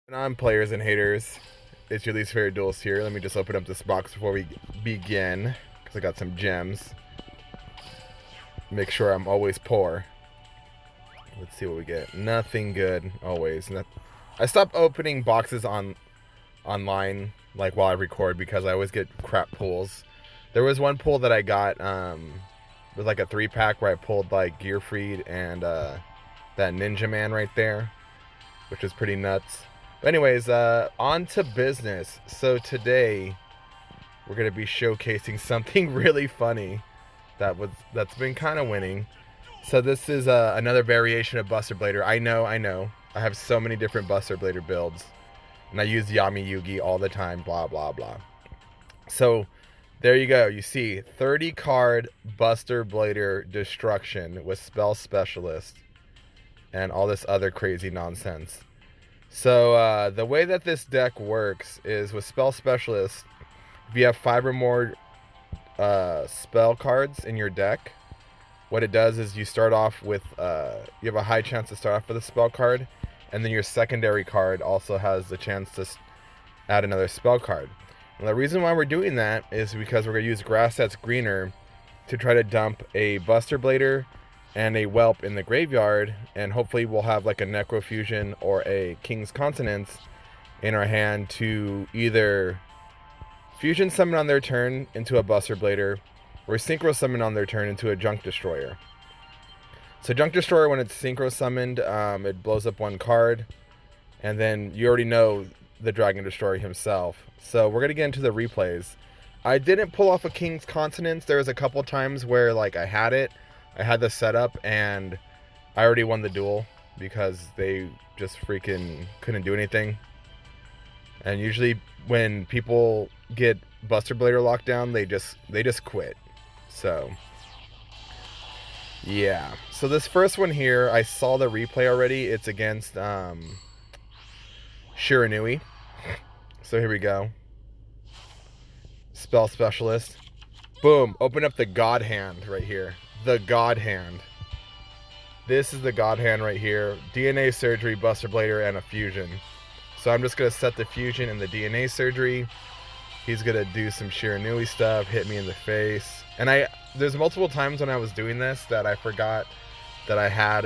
And I'm players and haters. It's your least favorite duelist here. Let me just open up this box before we begin, because I got some gems. Make sure I'm always poor. Let's see what we get. Nothing good, always. I stopped opening boxes online, like while I record, because I always get crap pulls. There was one pull that I got with like a 3-pack where I pulled like Gearfried and that Ninja Man right there, which was pretty nuts. But anyways, on to business. So today we're gonna be showcasing something really funny that's been kind of winning. So this is another variation of Buster Blader. I know. I have so many different Buster Blader builds, and I use Yami Yugi all the time. Blah blah blah. So there you go. You see 30 card Buster Blader Destruction with Spell Specialist and all this other crazy nonsense. So the way that this deck works is with Spell Specialist, if you have 5 or more spell cards in your deck, what it does is you start off with, you have a high chance to start off with a spell card, and then your secondary card also has the chance to add another spell card. And the reason why we're doing that is because we're going to use Grass That's Greener to try to dump a Buster Blader and a Whelp in the graveyard, and hopefully we'll have like a Necrofusion or a King's Consonance in our hand to either Fusion Summon on their turn into a Buster Blader, or Synchro Summon on their turn into a Junk Destroyer. So Junk Destroyer, when it's Synchro Summoned, it blows up 1 card, and then you already know the Dragon Destroyer himself. So we're going to get into the replays. I didn't pull off a King's Consonance. There was a couple times where like I had the setup, and I already won the duel because they just freaking couldn't do anything. And usually when people get Buster Blader locked down, they just quit. So yeah. So this first one here, I saw the replay already. It's against Shiranui. So here we go. Spell Specialist. Boom. Open up the God Hand right here. The God Hand. This is the God Hand right here. DNA Surgery, Buster Blader, and a Fusion. So I'm just going to set the Fusion in the DNA Surgery. He's going to do some Shiranui stuff, hit me in the face. And there's multiple times when I was doing this that I forgot that I had,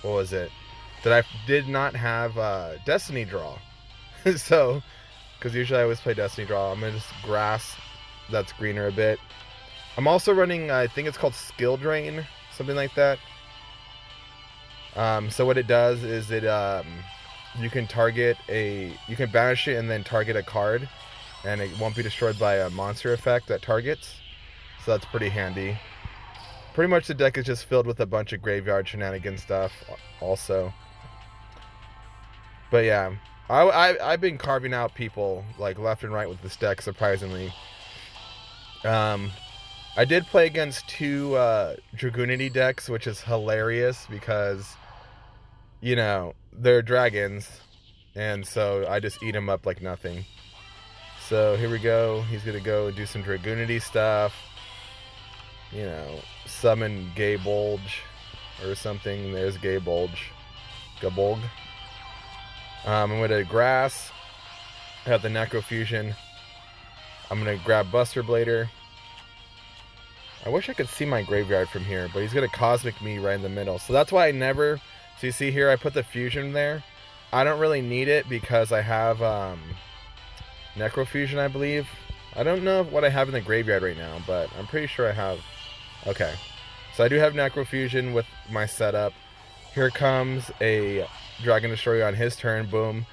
what was it? That I did not have Destiny Draw. So, because usually I always play Destiny Draw. I'm going to just Grass That's Greener a bit. I'm also running, I think it's called Skill Drain, something like that. So what it does is you can banish it and then target a card, and it won't be destroyed by a monster effect that targets. So that's pretty handy. Pretty much the deck is just filled with a bunch of graveyard shenanigan stuff also. But yeah, I've been carving out people like left and right with this deck, surprisingly. I did play against 2 Dragoonity decks, which is hilarious because, you know, they're dragons, and so I just eat them up like nothing. So here we go. He's going to go do some Dragoonity stuff. You know, summon Gay Bulge or something. There's Gay Bulge. Gabolg. I'm going to Grass. I have the Necrofusion. I'm going to grab Buster Blader. I wish I could see my graveyard from here, but he's going to Cosmic me right in the middle. So that's why I never... So you see here, I put the Fusion there. I don't really need it because I have Necrofusion, I believe. I don't know what I have in the graveyard right now, but I'm pretty sure I have... Okay. So I do have Necrofusion with my setup. Here comes a Dragon Destroyer on his turn. Boom.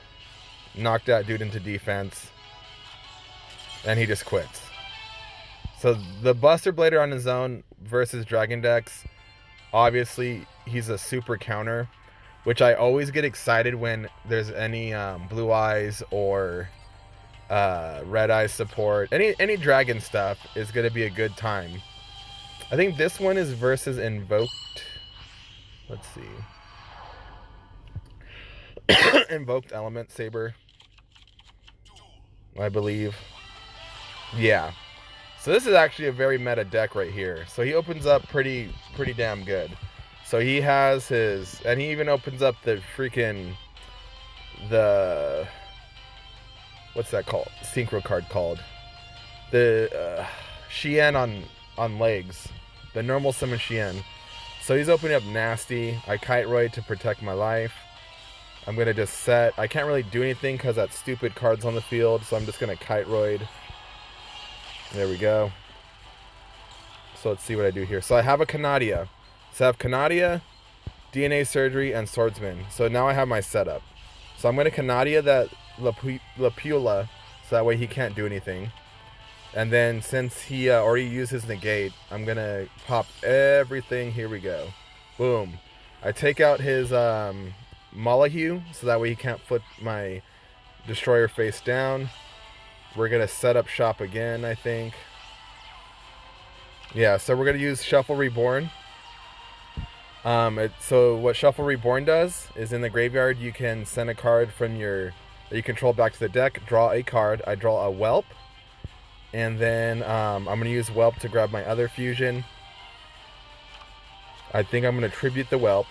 Knocked that dude into defense. And he just quits. So the Buster Blader on his own versus Dragon decks, obviously he's a super counter, which I always get excited when there's any Blue Eyes or Red Eyes support. Any Dragon stuff is going to be a good time. I think this one is versus Invoked. Let's see. Invoked Element Saber, I believe. Yeah. So this is actually a very meta deck right here. So he opens up pretty damn good. So he has his, and he even opens up the freaking the what's that called? Synchro card called the Shien on legs, the normal summon Shien. So he's opening up nasty. I Kite Roid to protect my life. I'm gonna just set. I can't really do anything because that stupid card's on the field, so I'm just gonna Kite Roid. There we go. So let's see what I do here. So I have a Canadia. So I have Canadia, DNA Surgery, and Swordsman. So now I have my setup. So I'm gonna Canadia that Lapula, so that way he can't do anything. And then since he already used his negate, I'm gonna pop everything. Here we go. Boom. I take out his Molyneux, so that way he can't flip my Destroyer face down. We're gonna set up shop again, I think. Yeah, so we're gonna use Shuffle Reborn. So what Shuffle Reborn does is in the graveyard you can send a card from that you control back to the deck, draw a card. I draw a Whelp, and then I'm gonna use Whelp to grab my other fusion. I think I'm gonna tribute the Whelp.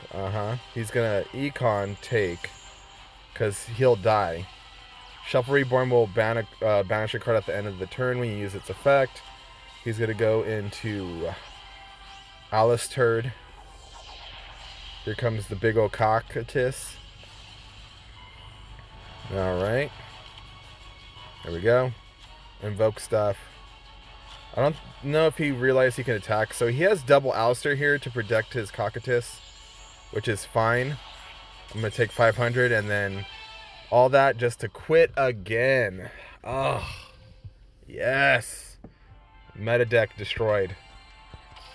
He's gonna Econ take, cause he'll die. Shuffle Reborn will banish a card at the end of the turn when you use its effect. He's gonna go into Alice Turd. Here comes the big ol' Cockatoo. Alright. There we go. Invoke stuff. I don't know if he realized he can attack. So he has double Alistair here to protect his Cockatoo, which is fine. I'm going to take 500 and then all that just to quit again. Oh, yes. Meta deck destroyed.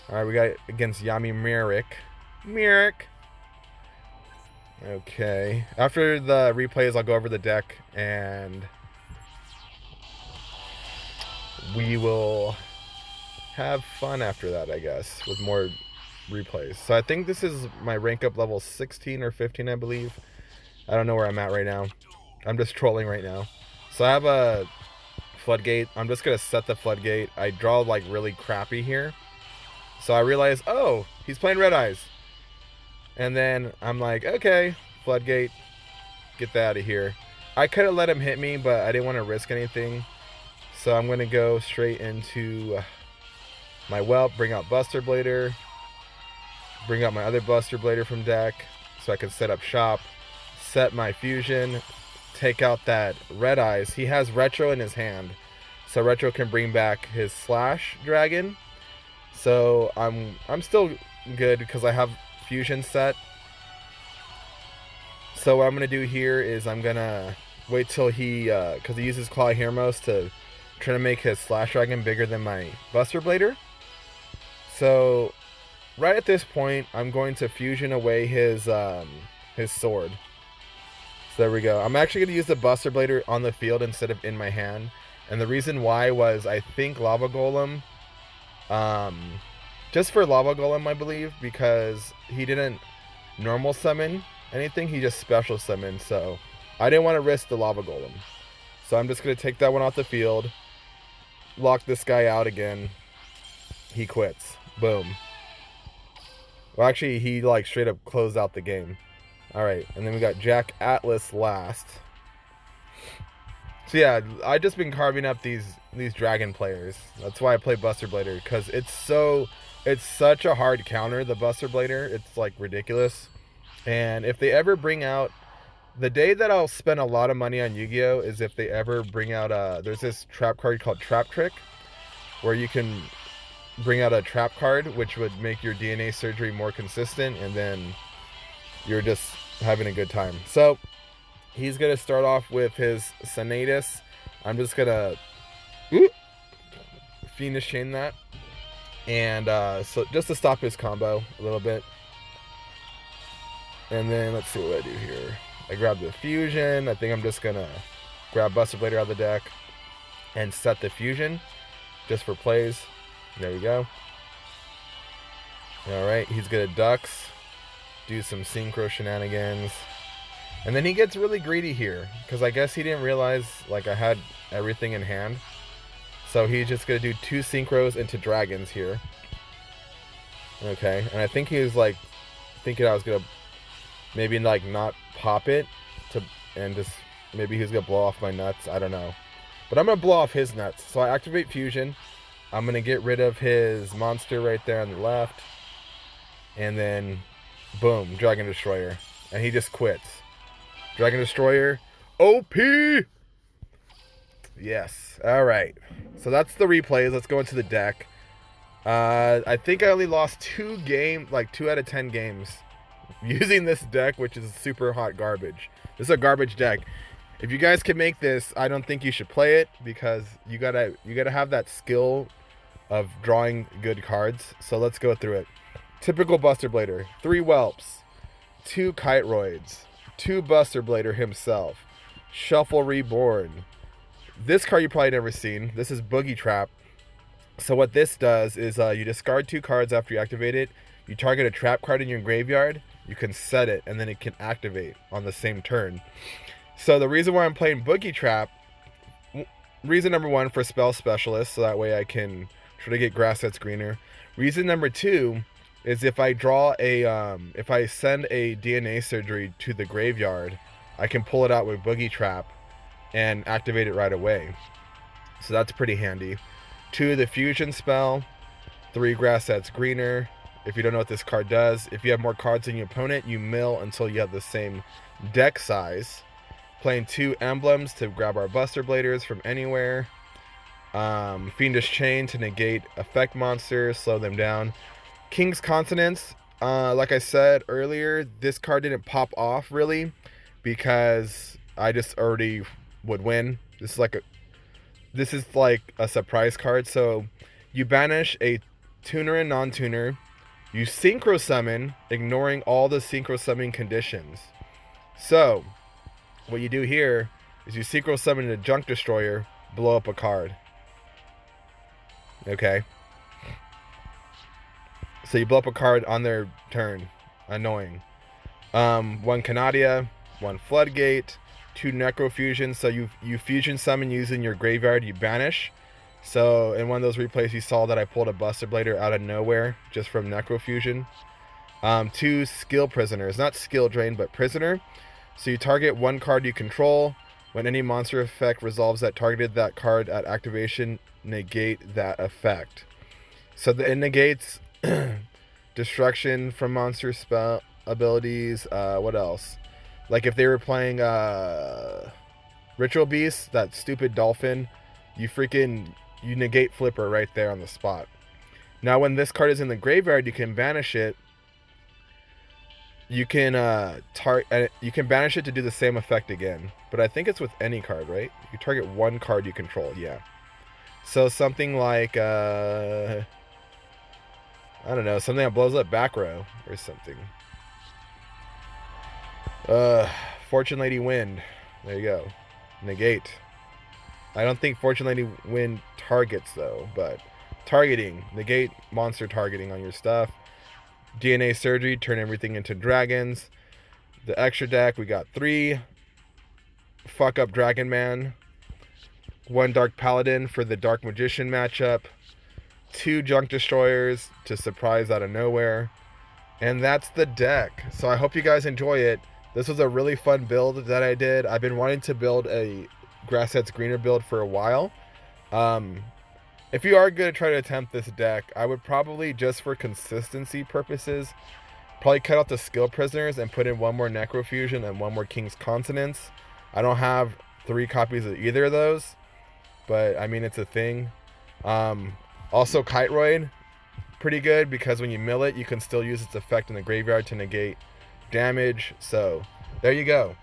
Alright, we got against Yami Merrick. Okay. After the replays, I'll go over the deck and we will have fun after that, I guess, with more replays. So I think this is my rank up level 16 or 15, I believe. I don't know where I'm at right now. I'm just trolling right now. So I have a Floodgate. I'm just going to set the Floodgate. I draw like really crappy here. So I realize, oh, he's playing Red Eyes. And then I'm like, okay, Floodgate, get that out of here. I could have let him hit me, but I didn't want to risk anything. So I'm going to go straight into my Whelp, bring out Buster Blader, bring out my other Buster Blader from deck so I can set up shop, set my fusion, take out that Red Eyes. He has Retro in his hand, so Retro can bring back his Slash Dragon. So I'm still good because I have fusion set. So what I'm gonna do here is I'm gonna wait till he because he uses Claw Hermos to try to make his Slash Dragon bigger than my Buster Blader. So right at this point I'm going to fusion away his sword. So there we go. I'm actually going to use the Buster Blader on the field instead of in my hand. And the reason why was I think Lava Golem, just for Lava Golem I believe, because he didn't normal summon anything, he just special summoned. So I didn't want to risk the Lava Golem. So I'm just going to take that one off the field, lock this guy out again. He quits. Boom. Well, actually, he like straight up closed out the game. Alright, and then we got Jack Atlas last. So yeah, I've just been carving up these dragon players. That's why I play Buster Blader, because it's such a hard counter, the Buster Blader. It's like ridiculous. And if they ever bring out, the day that I'll spend a lot of money on Yu-Gi-Oh! Is if they ever bring out there's this trap card called Trap Trick, where you can bring out a trap card, which would make your DNA surgery more consistent, and then you're just having a good time. So he's gonna start off with his Senatus. I'm just gonna Fiendish Chain that, and so just to stop his combo a little bit. And then let's see what I do here. I grab the fusion. I think I'm just gonna grab Buster Blader out of the deck and set the fusion just for plays. There we go. Alright, he's gonna Dux, do some synchro shenanigans, and then he gets really greedy here because I guess he didn't realize like I had everything in hand. So he's just gonna do 2 synchros into dragons here. Okay, and I think he was like thinking I was gonna maybe like not pop it to and just maybe he's gonna blow off my nuts. I don't know, but I'm gonna blow off his nuts. So I activate fusion. I'm gonna get rid of his monster right there on the left, and then boom, Dragon Destroyer, and he just quits. Dragon Destroyer, OP. Yes. All right. So that's the replays. Let's go into the deck. I think I only lost 2 out of 10 games using this deck, which is super hot garbage. This is a garbage deck. If you guys can make this, I don't think you should play it, because you gotta have that skill of drawing good cards. So let's go through it. Typical Buster Blader: 3 Whelps, 2 Kiteroids, 2 Buster Blader himself, Shuffle Reborn. This card you probably never seen. This is Boogie Trap. So what this does is you discard 2 cards after you activate it. You target a trap card in your graveyard. You can set it, and then it can activate on the same turn. So the reason why I'm playing Boogie Trap, reason number 1, for Spell Specialist, so that way I can try to get grass that's greener. Reason number 2 is if I if I send a DNA Surgery to the graveyard, I can pull it out with Boogie Trap and activate it right away. So that's pretty handy. 2, the fusion spell. 3, grass that's greener. If you don't know what this card does, if you have more cards than your opponent, you mill until you have the same deck size. Playing 2 emblems to grab our Buster Bladers from anywhere. Fiendish Chain to negate effect monsters, slow them down. King's Consonance, like I said earlier, this card didn't pop off really because I just already would win. This is like a surprise card. So you banish a tuner and non-tuner. You synchro summon, ignoring all the synchro summoning conditions. So what you do here is you synchro summon a Junk Destroyer, blow up a card. Okay. So you blow up a card on their turn. Annoying. 1 Canadia, 1 Floodgate, 2 Necrofusion. So you fusion summon using your graveyard, you banish. So in one of those replays you saw that I pulled a Buster Blader out of nowhere just from Necrofusion. 2 Skill Prisoners. Not Skill Drain, but Prisoner. So you target 1 card you control. When any monster effect resolves that targeted that card at activation, negate that effect. So it negates destruction from monster spell abilities. What else? Like if they were playing Ritual Beast, that stupid dolphin, you negate Flipper right there on the spot. Now when this card is in the graveyard, you can banish it. You can banish it to do the same effect again. But I think it's with any card, right? You target 1 card you control, yeah. So something like I don't know, something that blows up back row or something. Fortune Lady Wind. There you go. Negate. I don't think Fortune Lady Wind targets though, but targeting. Negate monster targeting on your stuff. DNA Surgery, turn everything into dragons. The extra deck, we got 3 Fuck Up Dragon Man. 1 Dark Paladin for the Dark Magician matchup. 2 Junk Destroyers to surprise out of nowhere. And that's the deck. So I hope you guys enjoy it. This was a really fun build that I did. I've been wanting to build a Grass That's Greener build for a while. If you are going to try to attempt this deck, I would probably, just for consistency purposes, probably cut out the Skill Prisoners and put in 1 more Necrofusion and 1 more King's Consonance. I don't have 3 copies of either of those, but I mean, it's a thing. Also Kiteroid, pretty good, because when you mill it, you can still use its effect in the graveyard to negate damage. So there you go.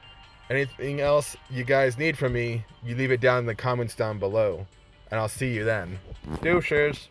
Anything else you guys need from me, you leave it down in the comments down below, and I'll see you then. Deuces.